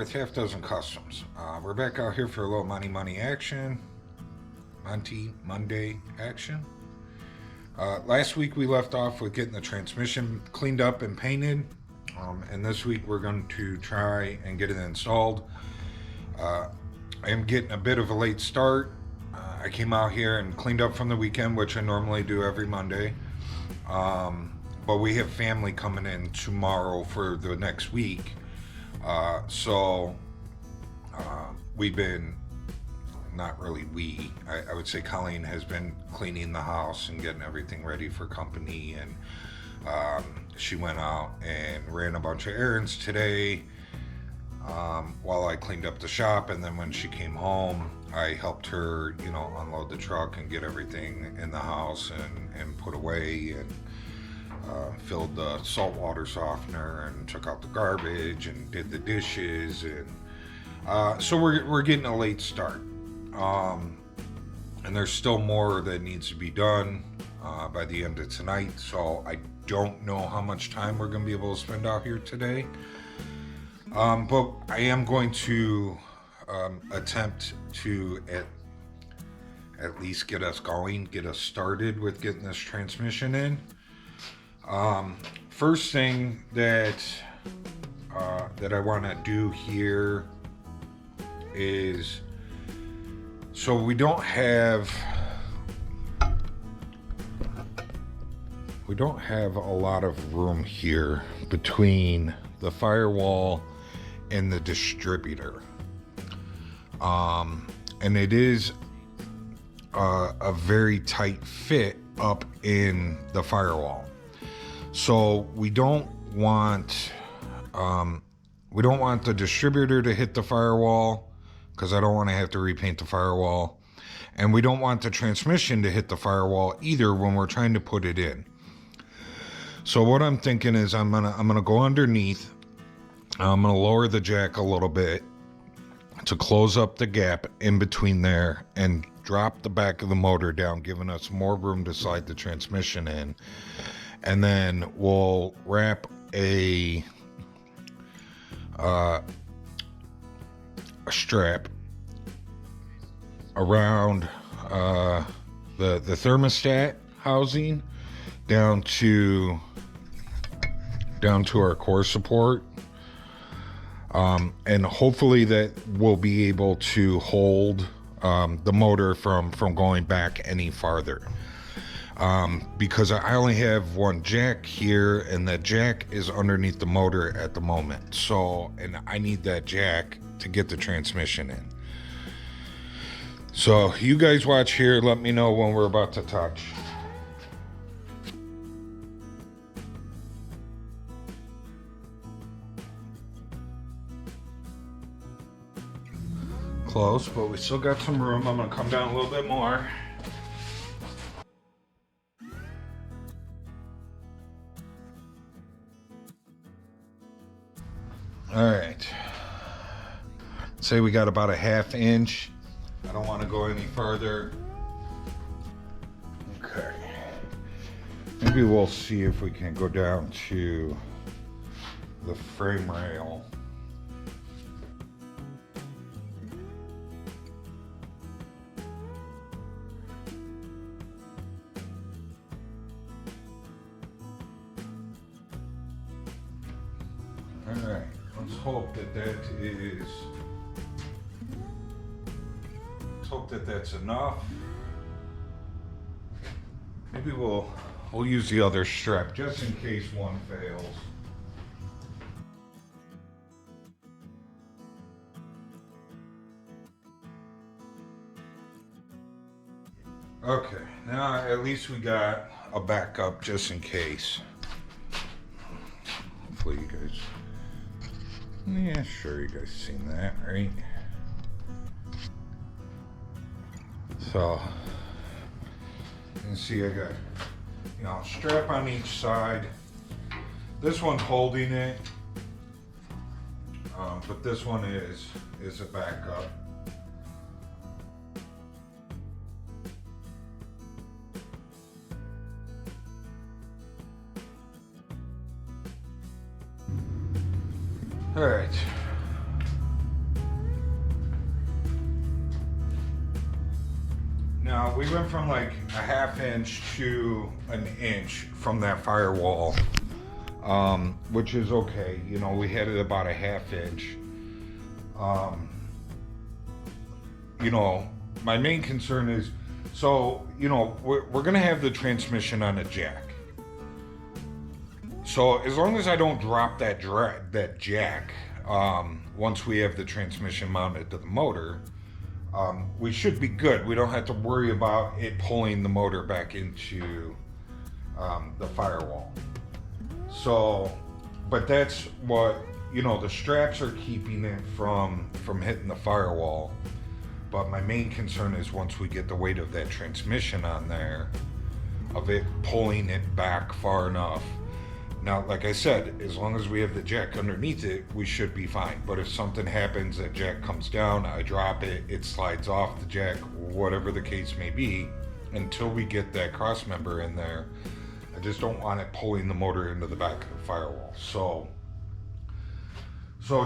with Half Dozen Customs. We're back out here for a little money action. Monte Monday action. Last week we left off with getting the transmission cleaned up and painted. And this week we're going to try and get it installed. I am getting a bit of a late start. I came out here and cleaned up from the weekend, which I normally do every Monday. But we have family coming in tomorrow for the next week. So we've been, not really we, I would say Colleen has been cleaning the house and getting everything ready for company, and she went out and ran a bunch of errands today while I cleaned up the shop, and then when she came home I helped her, unload the truck and get everything in the house and put away, and filled the saltwater softener and took out the garbage and did the dishes, and so we're getting a late start, and there's still more that needs to be done by the end of tonight, so I don't know how much time we're going to be able to spend out here today, but I am going to attempt to at least get us going, get us started with getting this transmission in. First thing that I want to do here is, so we don't have a lot of room here between the firewall and the distributor, and it is a very tight fit up in the firewall. So we don't want the distributor to hit the firewall, because I don't want to have to repaint the firewall, and we don't want the transmission to hit the firewall either when we're trying to put it in. So what I'm thinking is I'm gonna go underneath. I'm gonna lower the jack a little bit to close up the gap in between there and drop the back of the motor down, giving us more room to slide the transmission in. And then we'll wrap a strap around the thermostat housing down to our core support, and hopefully that will be able to hold the motor from going back any farther. Because I only have one jack here, and that jack is underneath the motor at the moment. So, and I need that jack to get the transmission in. So you guys watch here, let me know when we're about to touch. Close, but we still got some room. I'm gonna come down a little bit more. All right, say we got about a 1/2 inch. I don't want to go any further. Okay, maybe we'll see if we can go down to the frame rail. All right. Let's hope that's enough. Maybe we'll use the other strap just in case one fails. Okay, now at least we got a backup just in case. Hopefully you guys, yeah, sure, you guys seen that, right? So you can see I got, strap on each side. This one's holding it, but this one is a backup. All right, Now we went from like a 1/2 inch to an inch from that firewall, which is okay. You know, we had it about a 1/2 inch. You know, my main concern is, so, you know, we're gonna have the transmission on a jack. So as long as I don't drop that jack, once we have the transmission mounted to the motor, we should be good. We don't have to worry about it pulling the motor back into the firewall. So, but that's what, you know, the straps are keeping it from hitting the firewall. But my main concern is once we get the weight of that transmission on there, of it pulling it back far enough. Now, like I said, as long as we have the jack underneath it, we should be fine. But if something happens, that jack comes down, I drop it, it slides off the jack, whatever the case may be, until we get that cross member in there, I just don't want it pulling the motor into the back of the firewall. So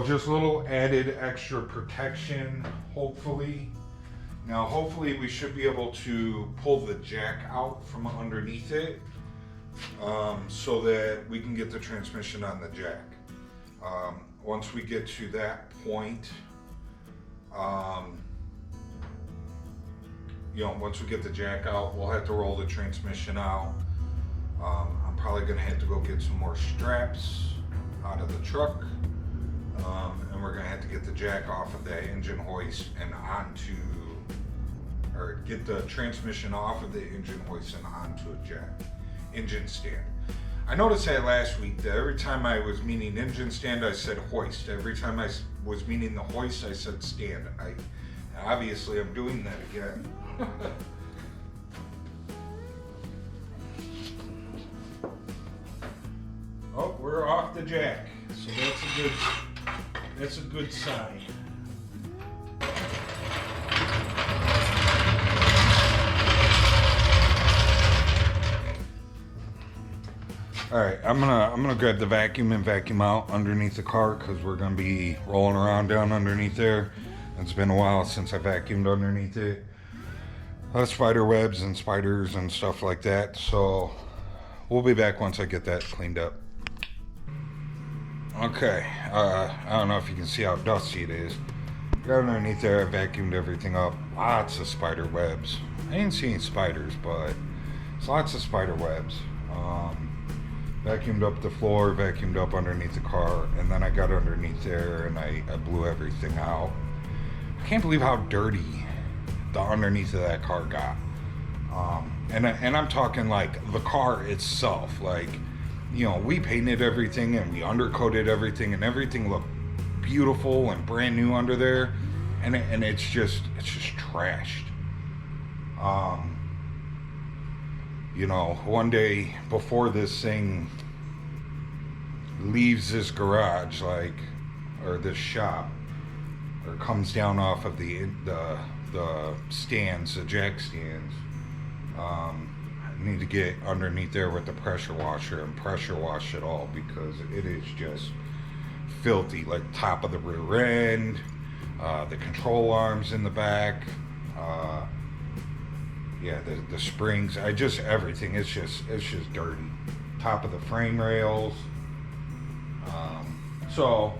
just a little added extra protection, hopefully. Now, hopefully we should be able to pull the jack out from underneath it, so that we can get the transmission on the jack. Once we get to that point, you know, once we get the jack out, we'll have to roll the transmission out. I'm probably gonna have to go get some more straps out of the truck, and we're gonna have to get the jack off of that engine hoist and onto, or get the transmission off of the engine hoist and onto a jack. Engine stand. I noticed that last week, that every time I was meaning engine stand, I said hoist. Every time I was meaning the hoist, I said stand. Obviously I'm doing that again. Oh, we're off the jack, so that's a good sign. All right, I'm gonna grab the vacuum and vacuum out underneath the car, because we're gonna be rolling around down underneath there. It's been a while since I vacuumed underneath it. Spider webs and spiders and stuff like that. So we'll be back once I get that cleaned up. Okay, I don't know if you can see how dusty it is. Got underneath there, I vacuumed everything up. Lots of spider webs. I didn't see any spiders, but it's lots of spider webs. Vacuumed up the floor, vacuumed up underneath the car, and then I got underneath there and I blew everything out. I can't believe how dirty the underneath of that car got. And I'm talking like the car itself. Like, you know, we painted everything and we undercoated everything, and everything looked beautiful and brand new under there, and it's just trashed. You know, one day before this thing leaves this garage, like, or this shop, or comes down off of the stands, the jack stands, I need to get underneath there with the pressure washer and pressure wash it all, because it is just filthy. Like top of the rear end, the control arms in the back, yeah, the springs, everything. It's just dirty. Top of the frame rails. So,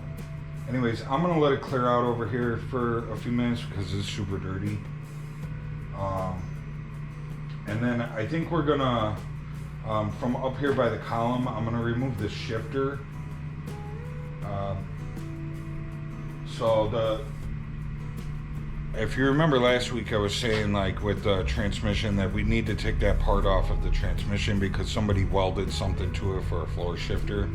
anyways, I'm gonna let it clear out over here for a few minutes because it's super dirty. And then I think we're gonna, from up here by the column, I'm gonna remove the shifter. If you remember last week, I was saying, like, with the transmission, that we need to take that part off of the transmission because somebody welded something to it for a floor shifter.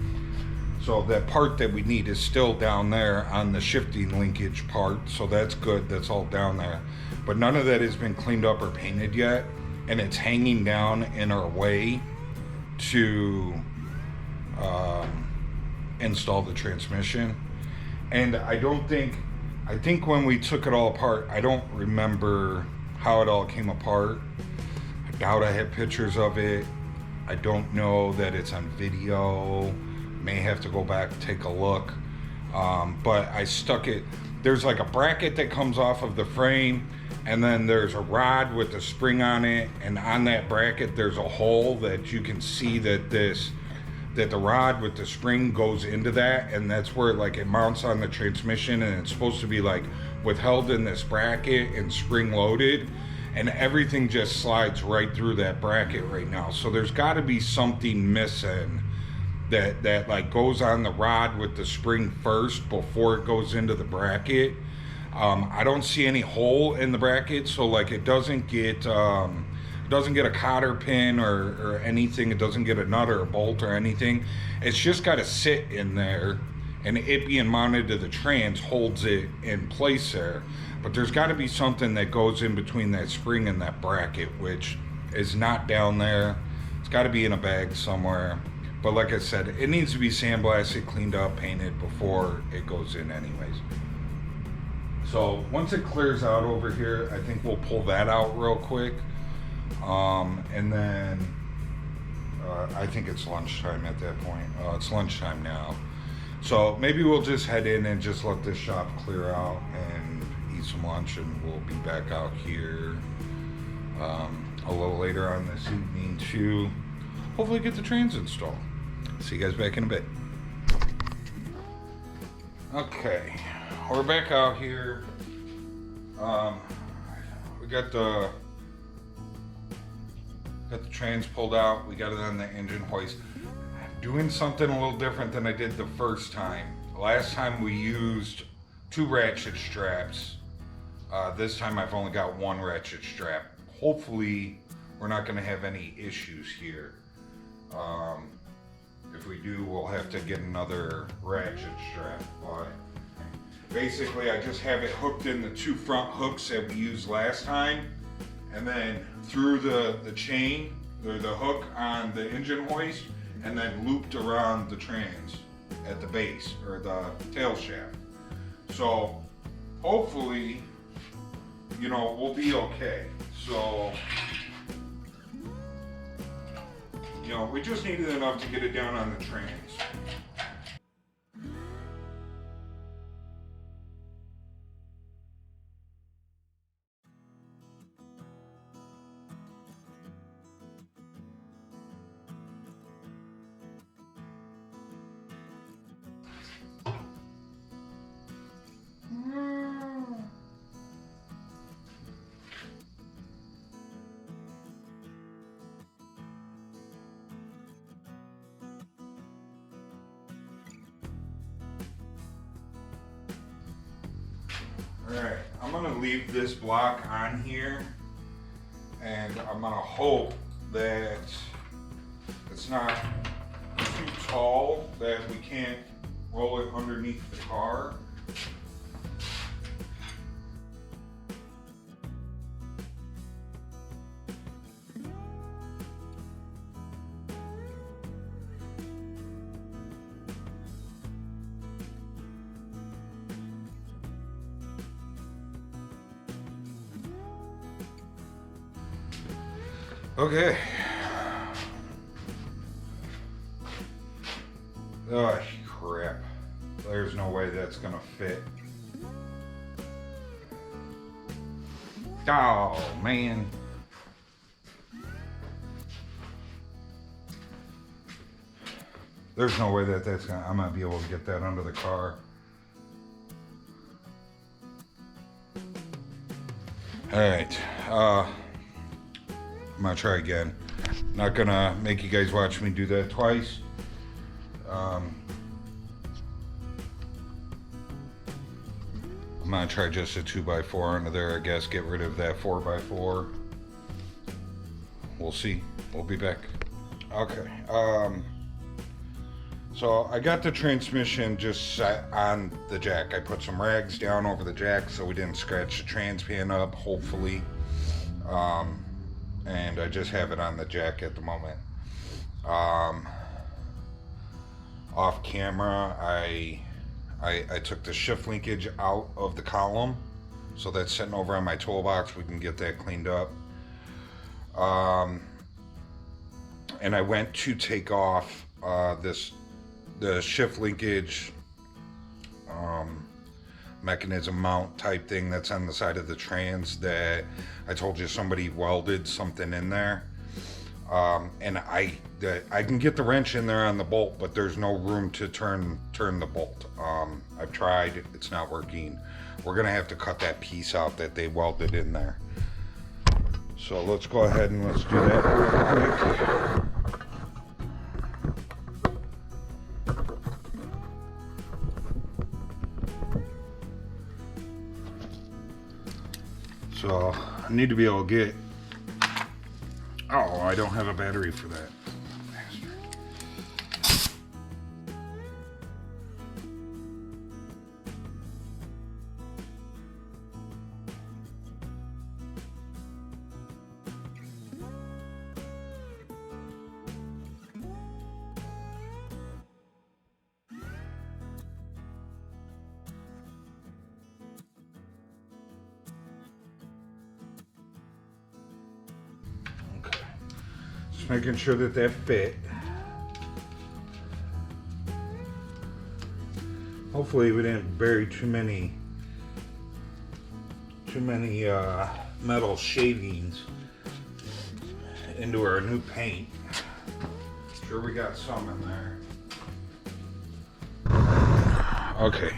So that part that we need is still down there on the shifting linkage part, so that's good, that's all down there. But none of that has been cleaned up or painted yet, and it's hanging down in our way to install the transmission. And I think when we took it all apart, I don't remember how it all came apart. I doubt I have pictures of it. I don't know that it's on video. May have to go back, take a look. But I stuck it, there's like a bracket that comes off of the frame, and then there's a rod with a spring on it, and on that bracket there's a hole that you can see that the rod with the spring goes into that, and that's where like it mounts on the transmission, and it's supposed to be like withheld in this bracket and spring loaded, and everything just slides right through that bracket right now. So there's got to be something missing that like goes on the rod with the spring first before it goes into the bracket. I don't see any hole in the bracket, so like it doesn't get a cotter pin or anything. It doesn't get a nut or a bolt or anything. It's just got to sit in there, and it being mounted to the trans holds it in place there. But there's got to be something that goes in between that spring and that bracket, which is not down there. It's got to be in a bag somewhere. But like I said, it needs to be sandblasted, cleaned up, painted before it goes in anyways. So once it clears out over here, I think we'll pull that out real quick. And then I think it's lunchtime at that point. It's lunchtime now. So maybe we'll just head in and just let this shop clear out and eat some lunch, and we'll be back out here a little later on this evening to hopefully get the trains installed. See you guys back in a bit. Okay, we're back out here. We got the trains pulled out. We got it on the engine hoist. I'm doing something a little different than I did the first time. Last time we used 2 ratchet straps. This time I've only got 1 ratchet strap. Hopefully we're not going to have any issues here. If we do, we'll have to get another ratchet strap. But basically I just have it hooked in the 2 front hooks that we used last time, and then through the chain or the hook on the engine hoist, and then looped around the trans at the base or the tail shaft. So hopefully, you know, we'll be okay. So, you know, we just needed enough to get it down on the trans. Alright, I'm going to leave this block on here, and I'm going to hope that it's not too tall that we can't roll it underneath the car. Okay. Oh crap. There's no way that's gonna fit. Oh man. There's no way that's gonna, I'm gonna be able to get that under the car. Alright, I'm gonna try again. Not gonna make you guys watch me do that twice. I'm gonna try just a 2x4 under there, I guess, get rid of that 4x4. We'll see, we'll be back. Okay, so I got the transmission just set on the jack. I put some rags down over the jack so we didn't scratch the trans pan up, hopefully. And I just have it on the jack at the moment. Off camera, I took the shift linkage out of the column, so that's sitting over on my toolbox. We can get that cleaned up. And I went to take off the shift linkage mechanism mount type thing that's on the side of the trans that I told you somebody welded something in there. And I can get the wrench in there on the bolt, but there's no room to turn the bolt. I've tried, it's not working. We're gonna have to cut that piece out that they welded in there. So let's go ahead and let's do that real quick. So I need to be able to get, oh, I don't have a battery for that. Making sure that that fit. Hopefully we didn't bury too many metal shavings into our new paint. Sure we got some in there. Okay.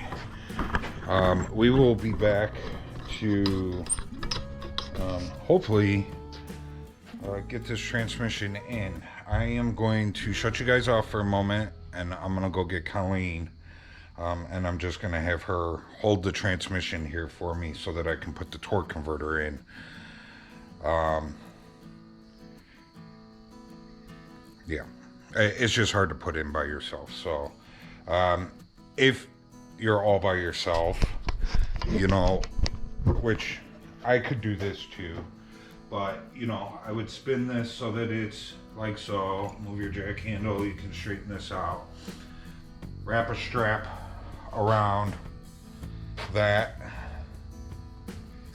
We will be back to hopefully get this transmission in. I am going to shut you guys off for a moment, and I'm gonna go get Colleen, and I'm just gonna have her hold the transmission here for me so that I can put the torque converter in. Yeah, it's just hard to put in by yourself. So if you're all by yourself, you know, which I could do this too, but you know, I would spin this so that it's like so. Move your jack handle, you can straighten this out. Wrap a strap around that,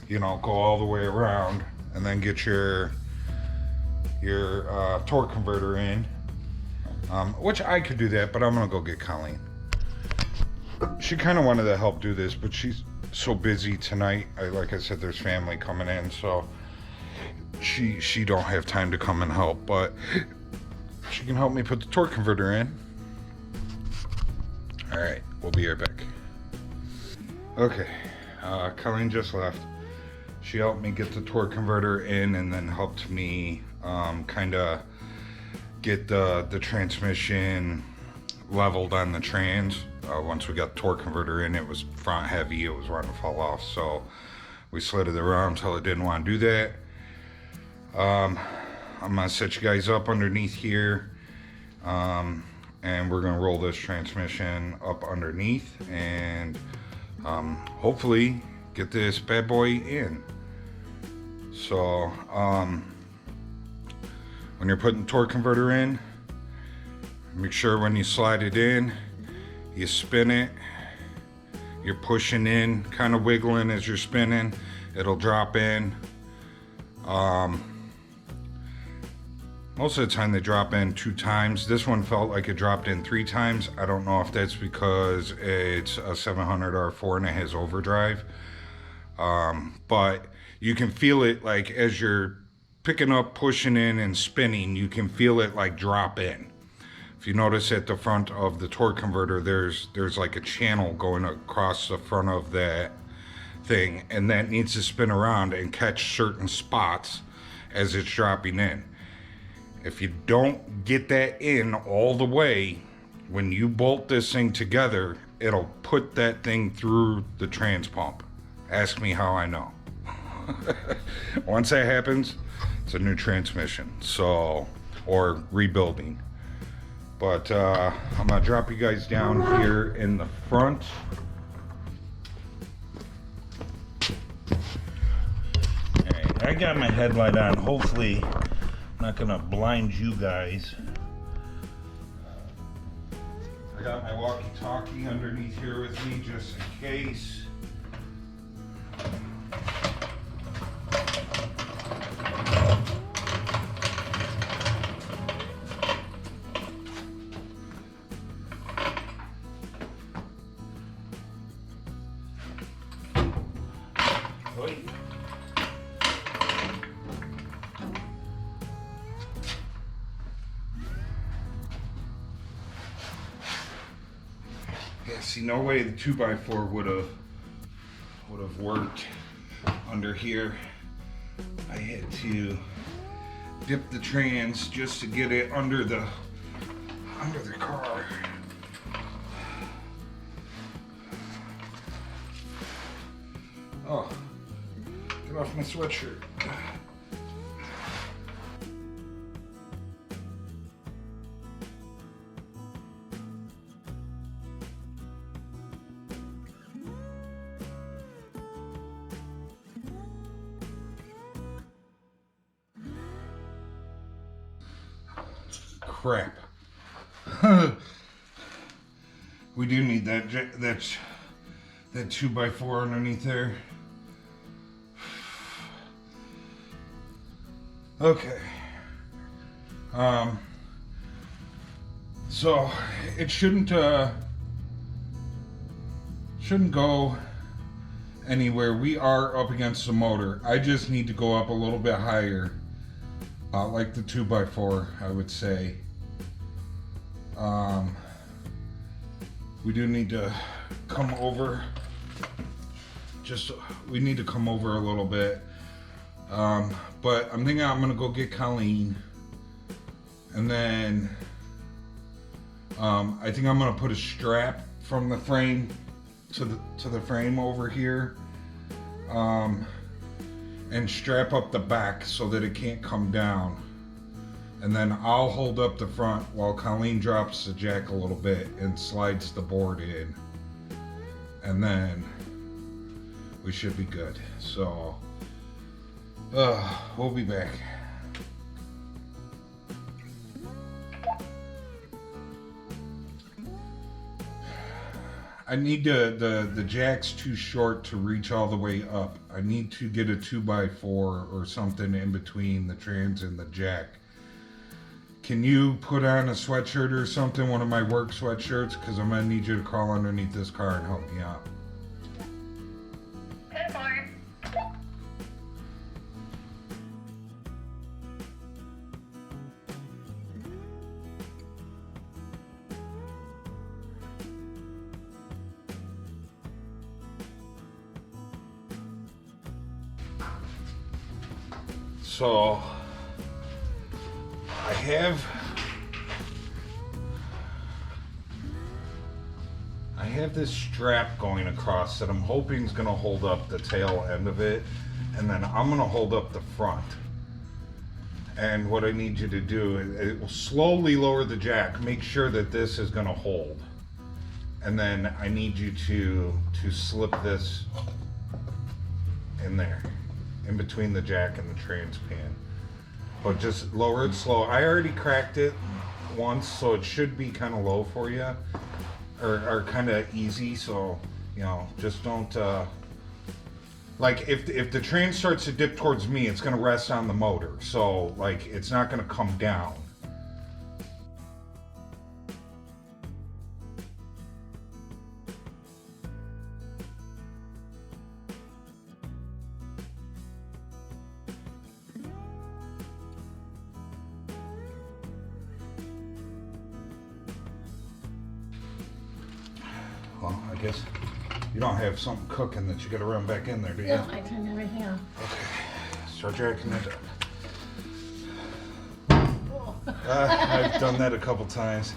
you know, go all the way around, and then get your torque converter in, which I could do that, but I'm gonna go get Colleen. She kind of wanted to help do this, but she's so busy tonight. Like I said, there's family coming in, so she don't have time to come and help, but she can help me put the torque converter in. All right, we'll be right back. Okay, Colleen just left. She helped me get the torque converter in, and then helped me kind of get the transmission leveled on the trans. Once we got the torque converter in, it was front heavy, it was wanting to fall off, so we slid it around until it didn't want to do that. I'm gonna set you guys up underneath here, and we're gonna roll this transmission up underneath, and hopefully get this bad boy in. So when you're putting the torque converter in, make sure when you slide it in, you spin it, you're pushing in, kind of wiggling as you're spinning, it'll drop in. Most of the time they drop in 2 times. This one felt like it dropped in 3 times. I don't know if that's because it's a 700 R4 and it has overdrive. But you can feel it, like as you're picking up, pushing in and spinning, you can feel it like drop in. If you notice at the front of the torque converter, there's like a channel going across the front of that thing, and that needs to spin around and catch certain spots as it's dropping in. If you don't get that in all the way, when you bolt this thing together, it'll put that thing through the trans pump. Ask me how I know. Once that happens, it's a new transmission, so, or rebuilding. But I'm gonna drop you guys down here in the front. Alright, I got my headlight on. Hopefully I'm not gonna blind you guys. I got my walkie-talkie underneath here with me just in case. weight. Yeah, see, no way the 2x4 would have worked under here. I had to dip the trans just to get it under the car. Oh, get off my sweatshirt. Crap. We do need that 2x4 underneath there. Okay. So it shouldn't go anywhere. We are up against the motor. I just need to go up a little bit higher, like the 2x4, I would say. We do need to come over. We need to come over a little bit. But I'm thinking I'm gonna go get Colleen, and then I think I'm gonna put a strap from the frame to the frame over here, and strap up the back so that it can't come down. And then I'll hold up the front while Colleen drops the jack a little bit and slides the board in, and then we should be good. So we'll be back. I need the jack's too short to reach all the way up. I need to get a 2x4 or something in between the trans and the jack. Can you put on a sweatshirt or something, one of my work sweatshirts? Because I'm gonna need you to crawl underneath this car and help me out. So I have this strap going across that I'm hoping is going to hold up the tail end of it, and then I'm going to hold up the front. And what I need you to do is it will slowly lower the jack, make sure that this is going to hold, and then I need you to slip this in there, in between the jack and the trans pan. But just lower it slow. I already cracked it once, so it should be kind of low for you, or kind of easy. So, you know, just don't, like if the trans starts to dip towards me, it's gonna rest on the motor. So like, it's not gonna come down. Well, I guess you don't have something cooking that you gotta run back in there, do you? No, I turned everything off. Okay, start jacking it Oh. up. I've done that a couple times.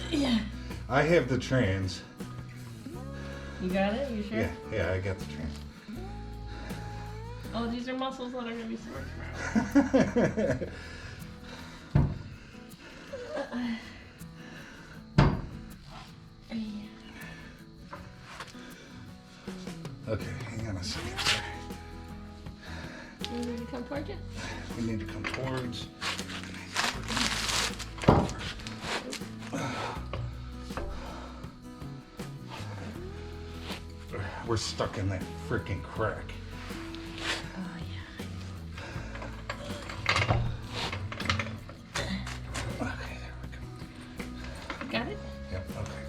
Yeah. I have the trans. You got it? You sure? Yeah, I got the trans. Oh, these are muscles that are gonna be sore. Okay, hang on a second. You need to come towards you? We need to come towards. We're stuck in that freaking crack. Oh, yeah. Okay, there we go. Got it? Yep, okay.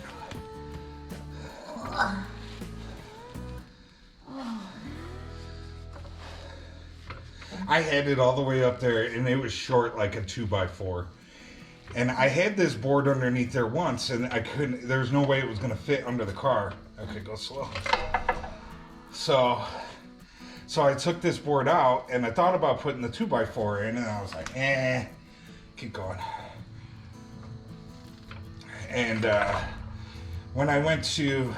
I had it all the way up there, and it was short like a 2x4. And I had this board underneath there once, and I couldn't. There's no way it was going to fit under the car. Okay, go slow. So I took this board out, and I thought about putting the 2x4 in, and I was like, keep going. And when I went to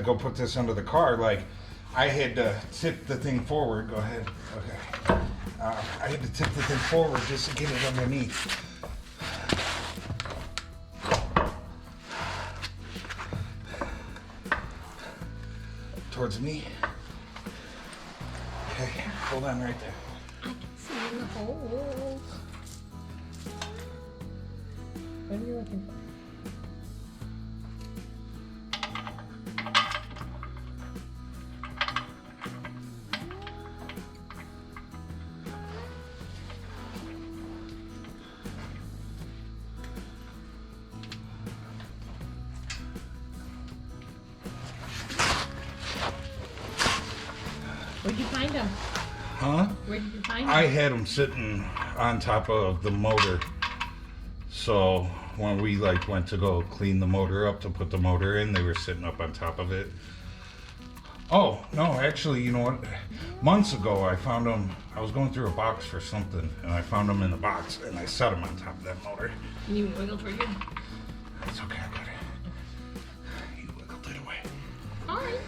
go put this under the car, like, I had to tip the thing forward. Go ahead. Okay. I had to tip the thing forward just to get it underneath. Towards me. Okay, hold on right there. I can see the holes. What are you looking for? Where'd you find them? Huh? Where did you find them? I had them sitting on top of the motor. So when we went to go clean the motor up to put the motor in, they were sitting up on top of it. Oh, no, actually, you know what? Months ago, I found them. I was going through a box for something, and I found them in the box, and I set them on top of that motor. You wiggled for you? It's okay, I got it. You wiggled it away. All right.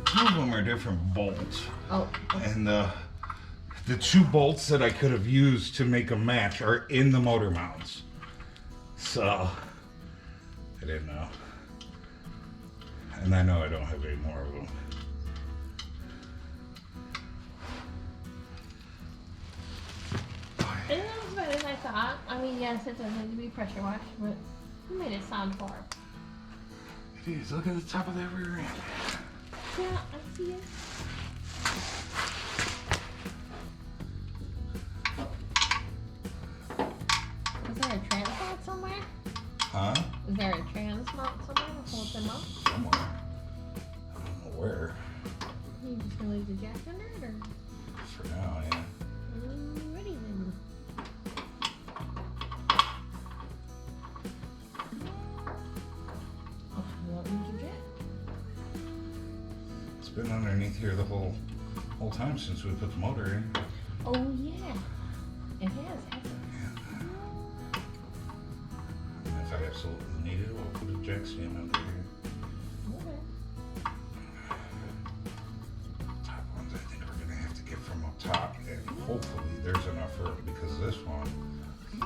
Two of them are different bolts. Oh. Okay. And the 2 bolts that I could have used to make a match are in the motor mounts. So, I didn't know. And I know I don't have any more of them. It was better than I thought. I mean, yes, it does need to be pressure washed, but you made it sound far. It is. Look at the top of that rear end. Yeah, I see it. Is there a trans mount somewhere? Huh? Is there a trans mount somewhere to hold them up? Somewhere. I don't know where. You just gonna leave the jack under it, or? For now, yeah. Ready then. Oh, you won't use your jack? It's been underneath here the whole time since we put the motor in. Oh yeah, it has, hasn't it? And if I absolutely need it, I'll put a jack stand under here. Okay. Top ones I think we're gonna have to get from up top, and hopefully there's enough room, because this one, I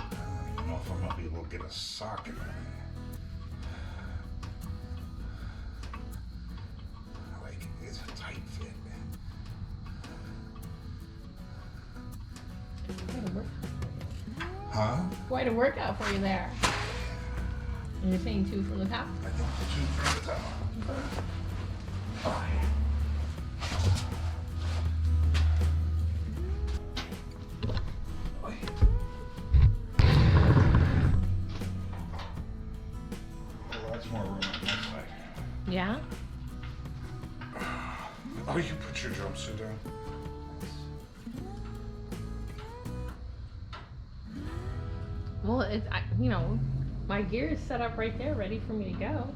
don't even know if I'm gonna be able to get a socket on it. Like, it's a tight fit. Quite a workout. Huh? Quite a workout for you there. And you're saying 2 from the top? I think the 2 from the top. Oh, lots more room on that side. Yeah. Oh, you put your jumpsuit down. Well, it's, you know, my gear is set up right there, ready for me to go.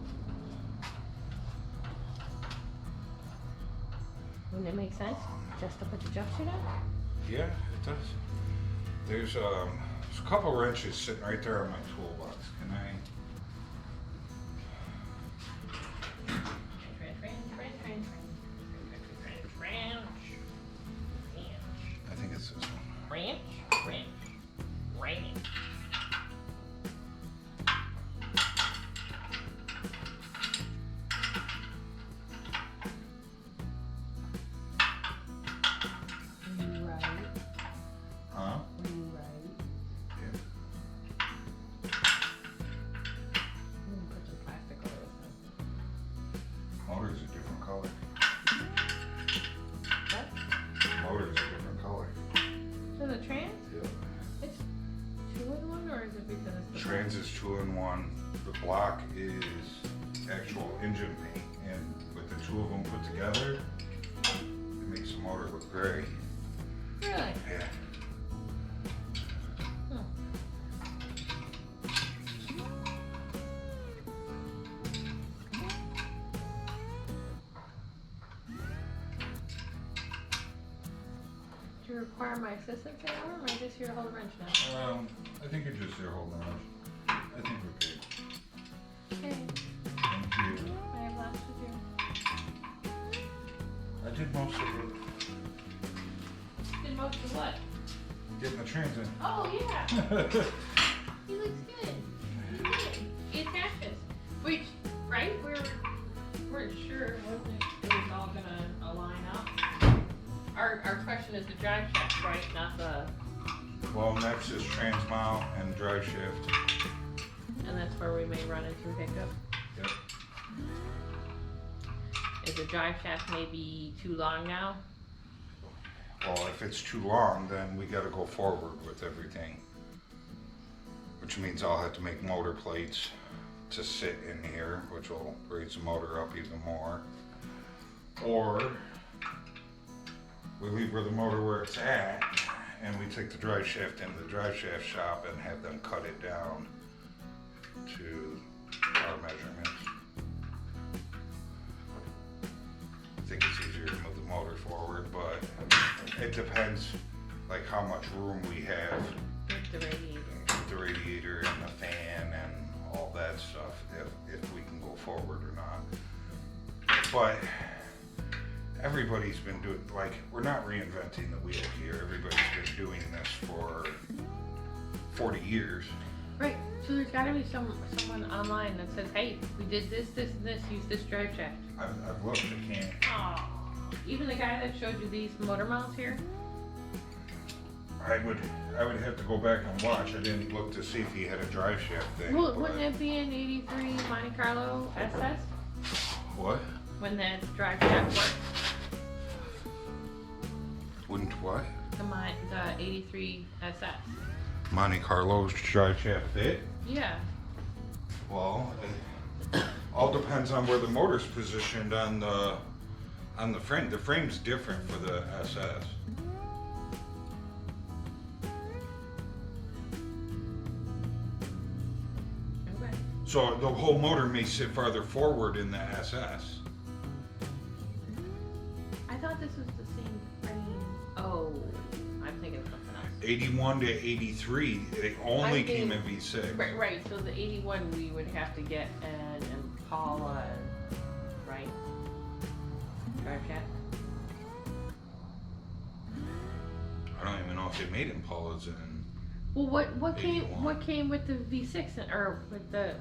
Wouldn't it make sense just to put the jumpsuit on? Yeah, it does. There's a couple wrenches sitting right there on my toolbox. Can I? I think it's this one. Ranch. Huh? Were you right? Yeah. color. What? The motor's a different color. So the trans? Yeah. It's 2-in-1, or is it because it's the Trans is 2-in-1. The block is actual engine paint, and with the two of them put together, it makes the motor look gray. Really? Yeah. Hmm. Do you require my assistance anymore, or am I just here to hold a wrench now? I think you're just there holding on. I think we're good. Okay, Thank you. I have lots to do. I did most of it. Did most of what? Getting the trans in. Oh, yeah. He looks good. He did. He attaches. Which, right? We weren't sure wasn't it was all gonna align up. Our question is the drive shaft, right? Not the. Well, next is trans mount and drive shift. And that's where we may run into hiccup. Yep. Is the drive shaft maybe too long now? Well, if it's too long, then we gotta go forward with everything. Which means I'll have to make motor plates to sit in here, which will raise the motor up even more. Or we leave the motor where it's at, and we take the drive shaft into the drive shaft shop and have them cut it down to our measurements. I think it's easier to move the motor forward, but it depends like how much room we have With the radiator. with the radiator and the fan and all that stuff, if we can go forward or not. But everybody's been doing, like, we're not reinventing the wheel here. Everybody's been doing this for 40 years. Right. So there's got to be someone online that says, "Hey, we did this, this, and this. Use this drive shaft." I've looked, I can't. Oh. Even the guy that showed you these motor mounts here. I would have to go back and watch. I didn't look to see if he had a drive shaft thing. Well, but- wouldn't it be an '83 Monte Carlo SS What? when that drive shaft worked? Wouldn't what? The '83 SS. Monte Carlo's drive shaft fit? Yeah. Well, it all depends on where the motor's positioned on the frame. The frame's different for the SS. Okay. So the whole motor may sit farther forward in the SS. I thought this was the same frame. Oh, I'm thinking of something else. 81 to 83, they only I came think- in V6. Right, right. So the '81 we would have to get an Impala, right? Drive shaft. I don't even know if they made Impalas in. Well, what came 81. what came with the V6 or with the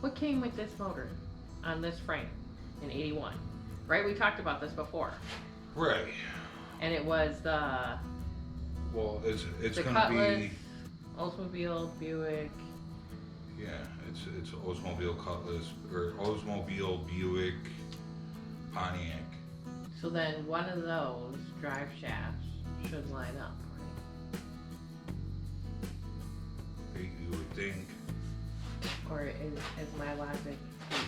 what came with this motor on this frame in '81? Right, we talked about this before, Right. and it was the Well, it's the gonna Cutlass, be, Oldsmobile, Buick. yeah, it's Oldsmobile Cutlass or Oldsmobile Buick Pontiac. So then one of those drive shafts should line up, right? You would think. Or is my logic?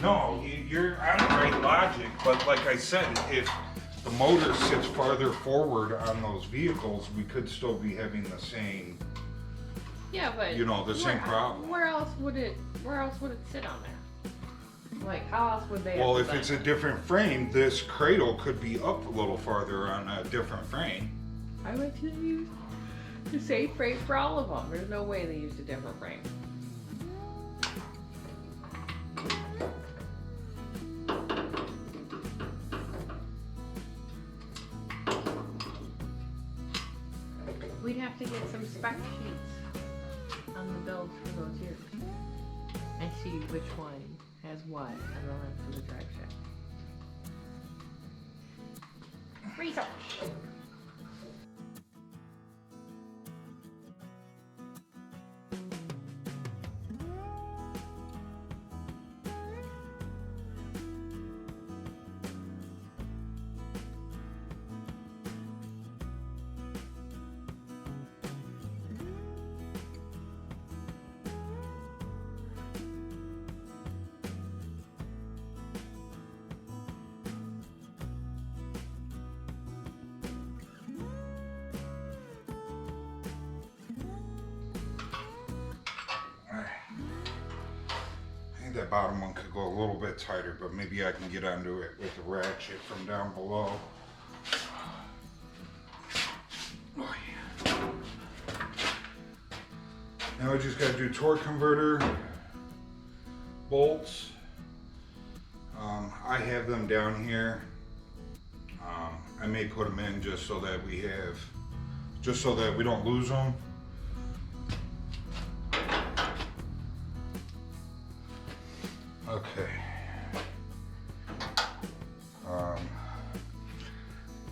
No, you're on the right logic, but like I said, if the motor sits farther forward on those vehicles, we could still be having the same, Yeah, but you know, the same problem. Where else would it sit on there? Like, how else would they? Well, have if it's a designed different frame, this cradle could be up a little farther on a different frame. it? I went to use the same frame for all of them. There's no way they used a different frame. We'd have to get some spec sheets on the builds for those years and see which one has what and the length of the drive shaft. Research. bottom one could go a little bit tighter, but maybe I can get onto it with the ratchet from down below. Oh, yeah. Now I just got to do torque converter bolts. I have them down here. I may put them in just so that we don't lose them. Okay.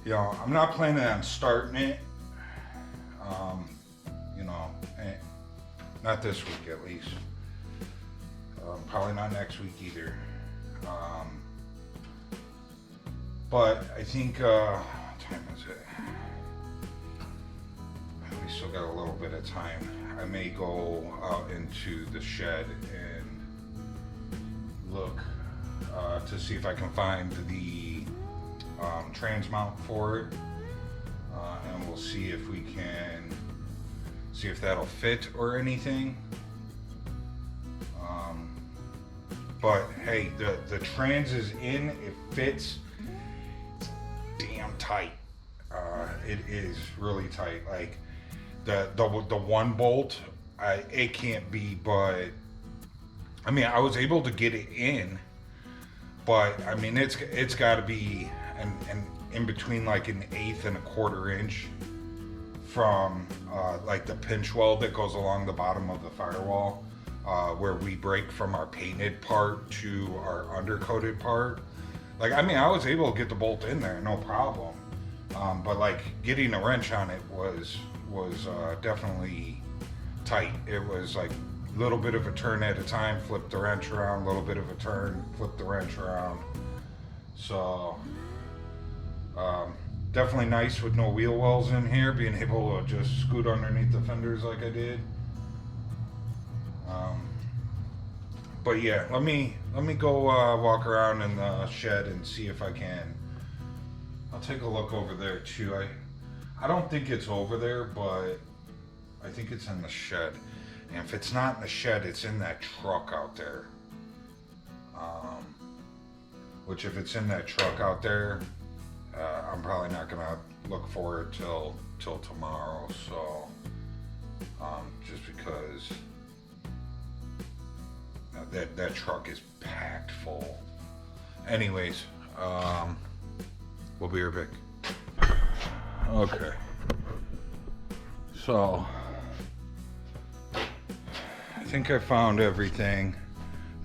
You know, I'm not planning on starting it. You know, not this week at least. Probably not next week either. But I think, what time is it? We still got a little bit of time. I may go out into the shed and look to see if I can find the trans mount for it. And we'll see if we can, see if that'll fit or anything. But hey, the trans is in, it fits. It's damn tight. It is really tight. Like the one bolt, it can't be, but I mean, I was able to get it in, but I mean, it's got to be an in between like an 1/8 and a 1/4 inch from like the pinch weld that goes along the bottom of the firewall, where we break from our painted part to our undercoated part. Like, I mean, I was able to get the bolt in there, no problem. But like getting a wrench on it was definitely tight. It was like a little bit of a turn at a time, flip the wrench around, a little bit of a turn, flip the wrench around. So definitely nice with no wheel wells in here, being able to just scoot underneath the fenders like I did. But yeah, let me go walk around in the shed and see if I can. I'll take a look over there too. I don't think it's over there, but I think it's in the shed. And if it's not in the shed, it's in that truck out there. Which if it's in that truck out there, I'm probably not gonna look for it till tomorrow. So just because that truck is packed full. Anyways, we'll be right back. Okay. So I think I found everything.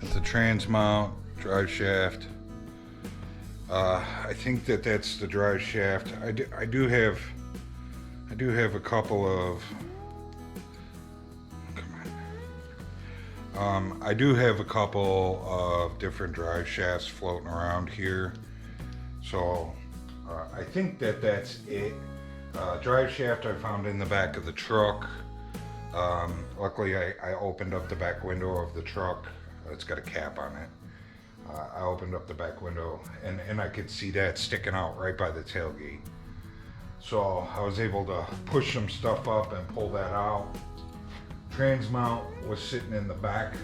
It's a trans mount, drive shaft. I think that's the drive shaft. I do have a couple of. I do have a couple of different drive shafts floating around here, so I think that's it. Drive shaft I found in the back of the truck. Luckily I opened up the back window of the truck. It's got a cap on it. I opened up the back window and I could see that sticking out right by the tailgate. So I was able to push some stuff up and pull that out. Trans mount was sitting in the back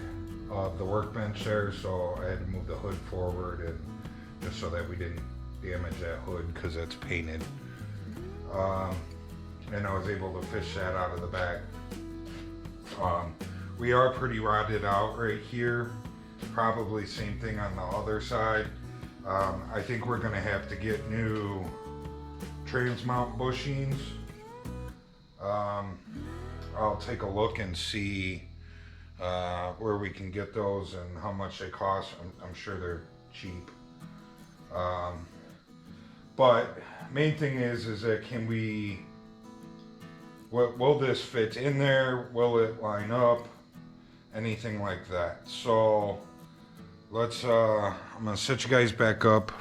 of the workbench there, so I had to move the hood forward, and just so that we didn't damage that hood because it's painted. And I was able to fish that out of the back. We are pretty rotted out right here. Probably same thing on the other side. I think we're gonna have to get new trans mount bushings. I'll take a look and see where we can get those and how much they cost. I'm sure they're cheap. But main thing is that can we, will this fit in there? Will it line up? Anything like that. So let's, I'm gonna set you guys back up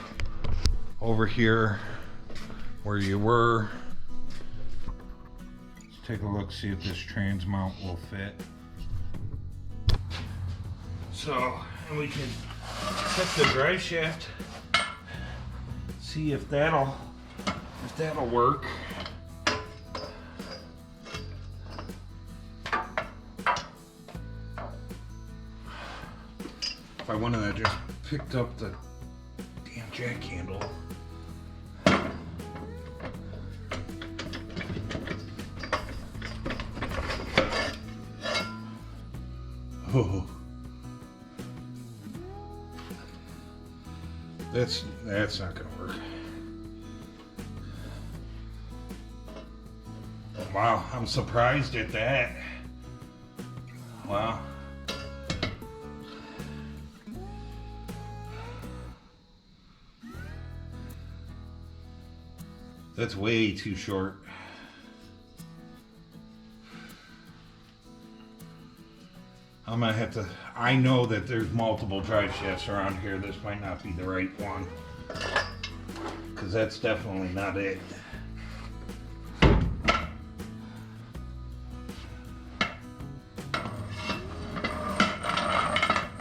over here where you were. Take a look, see if this trans mount will fit. So, and we can set the drive shaft, see if that'll work. If I wouldn't have just picked up the damn jack handle. Oh, that's not gonna work. Wow, I'm surprised at that. Wow. That's way too short. I'm gonna have to, I know that there's multiple drive shafts around here. This might not be the right one, because that's definitely not it.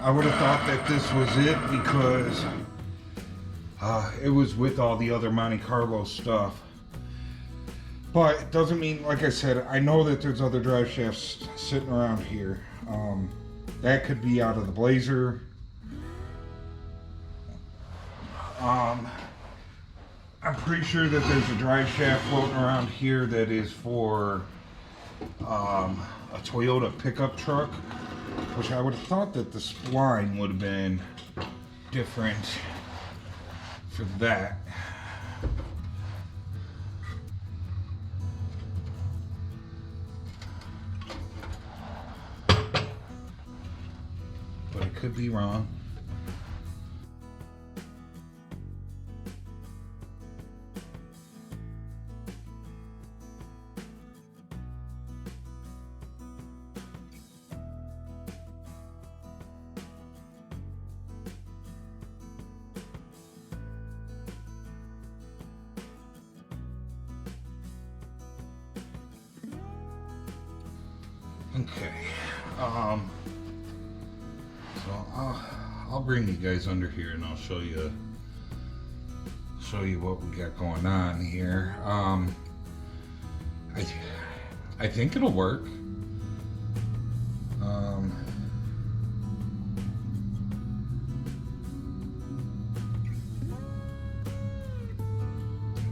I would have thought that this was it because it was with all the other Monte Carlo stuff. But it doesn't mean, like I said, I know that there's other drive shafts sitting around here. That could be out of the Blazer. I'm pretty sure that there's a drive shaft floating around here that is for a Toyota pickup truck, which I would have thought that the spline would have been different for that. But I could be wrong. Okay, so I'll bring you guys under here and I'll show you what we got going on here. I think it'll work.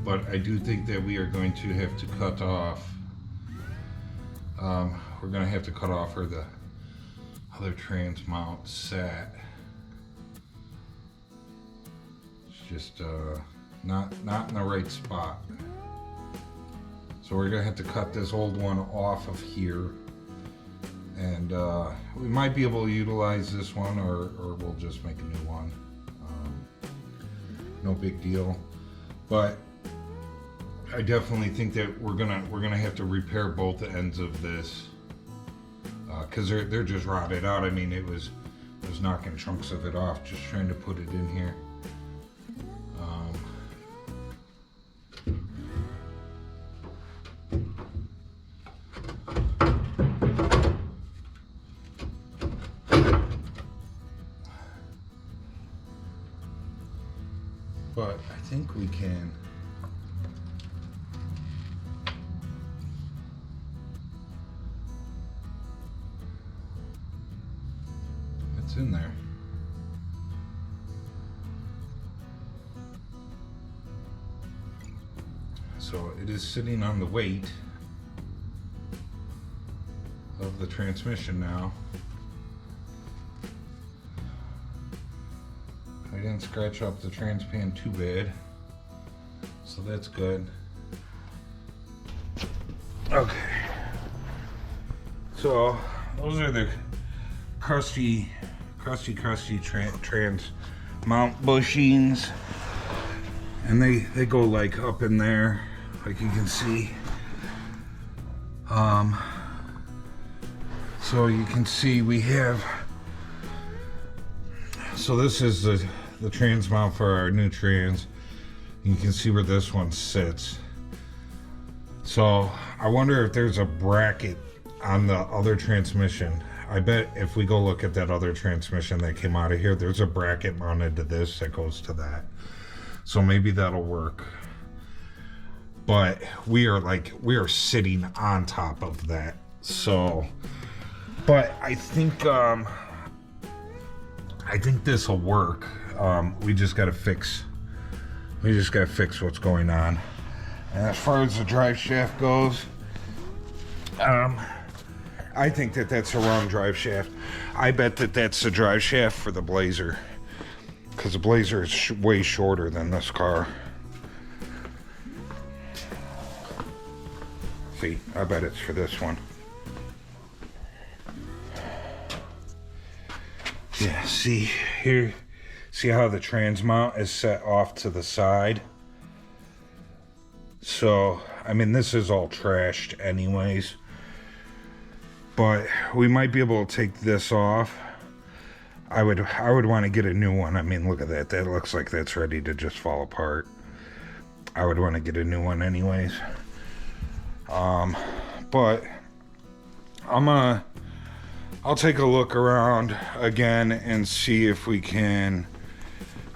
But I do think that we are going to have to cut off. We're going to have to cut off where the other trans mount sat. It's just not in the right spot. So we're going to have to cut this old one off of here. And we might be able to utilize this one, or we'll just make a new one. No big deal. But I definitely think that we're gonna have to repair both ends of this because they're just rotted out. I mean, it was knocking chunks of it off just trying to put it in here. But I think we can. In there. So it is sitting on the weight of the transmission now. I didn't scratch up the transpan too bad, so that's good. Okay, so those are the crusty trans mount bushings, and they go like up in there, like you can see. So you can see we have, so this is the trans mount for our new trans. You can see where this one sits. So I wonder if there's a bracket on the other transmission. I bet if we go look at that other transmission that came out of here, there's a bracket mounted to this that goes to that. So maybe that'll work. But we are sitting on top of that. So, but I think I think this will work. We just got to fix what's going on. And as far as the drive shaft goes, I think that that's the wrong drive shaft. I bet that that's the drive shaft for the Blazer, because the Blazer is way shorter than this car. See, I bet it's for this one. Yeah, see here, see how the trans mount is set off to the side? So, I mean, this is all trashed anyways, but we might be able to take this off. I would want to get a new one. I mean, look at that. That looks like that's ready to just fall apart. I would want to get a new one anyways. But I'll take a look around again and see if we can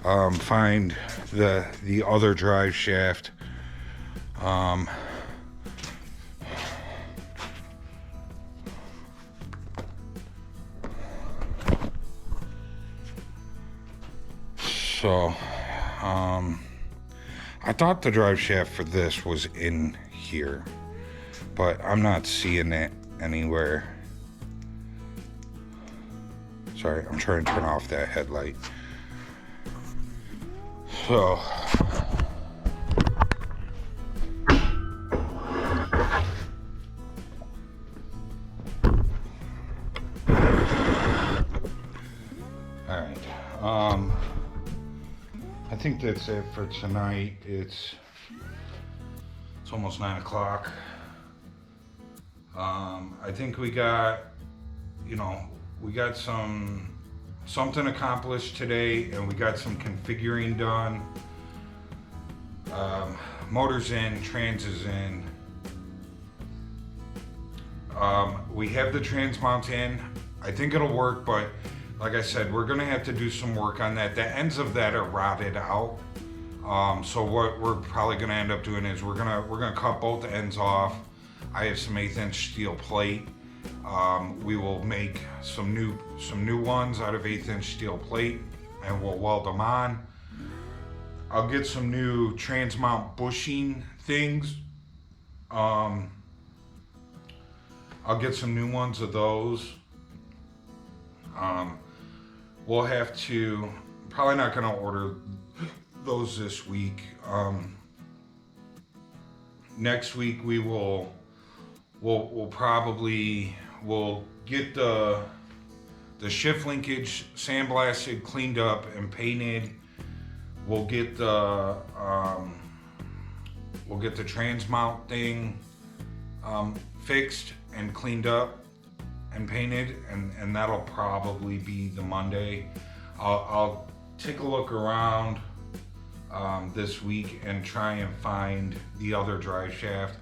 find the other drive shaft. I thought the drive shaft for this was in here, but I'm not seeing it anywhere. Sorry, I'm trying to turn off that headlight. So, alright, I think that's it for tonight. It's almost 9 o'clock. I think we got, we got something accomplished today, and we got some configuring done. Motors in, trans is in. We have the trans mount in. I think it'll work, but like I said, we're gonna have to do some work on that. The ends of that are rotted out. So what we're probably gonna end up doing is we're gonna cut both ends off. I have some 1/8" steel plate. We will make some new ones out of 1/8" steel plate, and we'll weld them on. I'll get some new trans mount bushing things. I'll get some new ones of those. We'll have to, probably not gonna order those this week. Next week we'll get the shift linkage sandblasted, cleaned up, and painted. We'll get the trans mount thing fixed and cleaned up and painted, and that'll probably be the Monday. I'll take a look around this week and try and find the other drive shaft.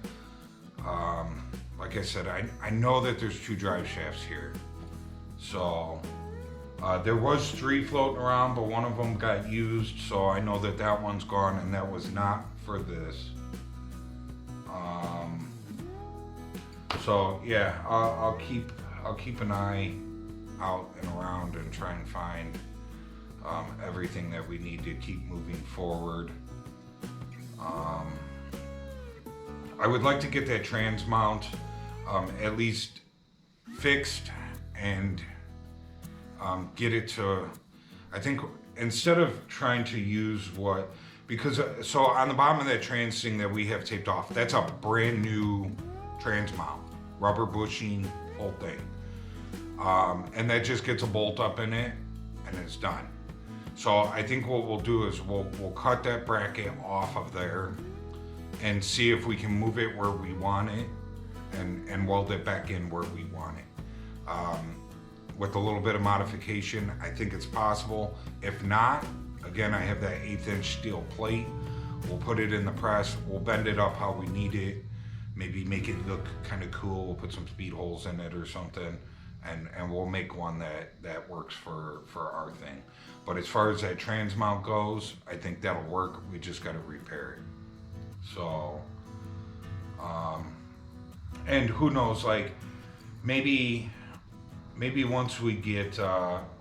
Like I said, I know that there's 2 drive shafts here. So there was 3 floating around, but one of them got used, so I know that that one's gone, and that was not for this. So yeah, I'll keep an eye out and around and try and find everything that we need to keep moving forward. I would like to get that trans mount at least fixed and get it to, I think, instead of trying to use so on the bottom of that trans thing that we have taped off, that's a brand new trans mount, rubber bushing, whole thing. And that just gets a bolt up in it and it's done. So I think what we'll do is we'll cut that bracket off of there and see if we can move it where we want it and weld it back in where we want it. With a little bit of modification, I think it's possible. If not, again, I have that 1/8" steel plate. We'll put it in the press, we'll bend it up how we need it, maybe make it look kind of cool, we'll put some speed holes in it or something, and we'll make one that works for our thing. But as far as that trans mount goes, I think that'll work. We just got to repair it. So, and who knows, like maybe once we get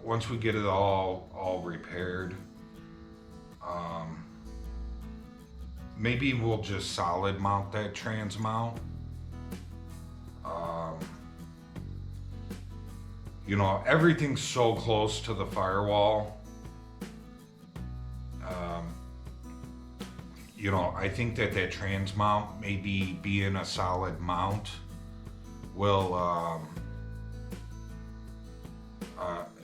once we get it all repaired, maybe we'll just solid mount that trans mount. You know, everything's so close to the firewall. You know, I think that trans mount, maybe being a solid mount, will,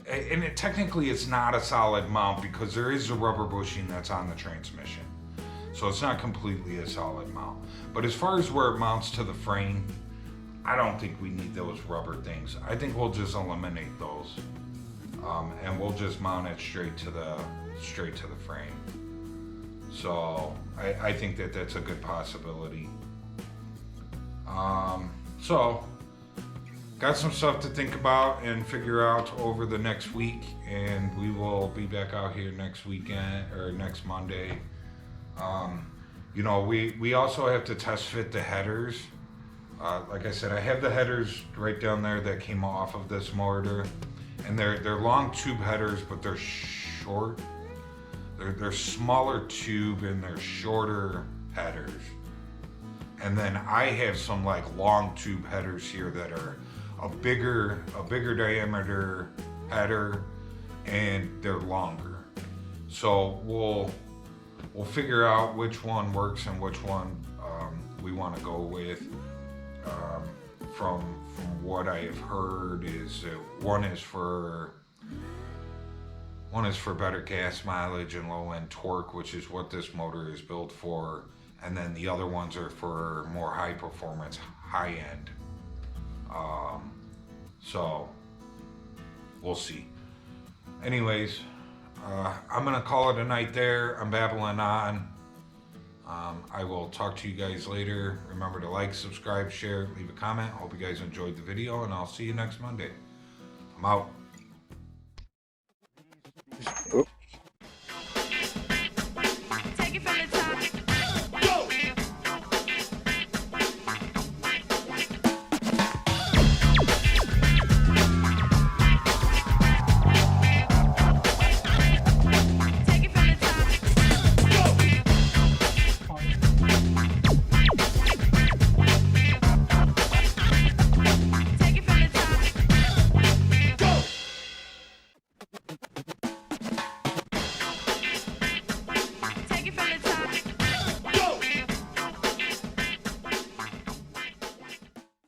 and technically it's not a solid mount because there is a rubber bushing that's on the transmission. So it's not completely a solid mount. But as far as where it mounts to the frame, I don't think we need those rubber things. I think we'll just eliminate those. And we'll just mount it straight to the frame. So I think that that's a good possibility. So got some stuff to think about and figure out over the next week, and we will be back out here next weekend or next Monday. You know, we also have to test fit the headers. Like I said, I have the headers right down there that came off of this motor, and they're long tube headers, but they're short. They're smaller tube and they're shorter headers. And then I have some like long tube headers here that are a bigger diameter header, and they're longer. So we'll figure out which one works and which one we want to go with. From what I have heard is one is for better gas mileage and low end torque, which is what this motor is built for, and then the other ones are for more high performance, high end. So we'll see. Anyways, I'm gonna call it a night there. I'm babbling on. I will talk to you guys later. Remember to like, subscribe, share, leave a comment. Hope you guys enjoyed the video, and I'll see you next Monday. I'm out.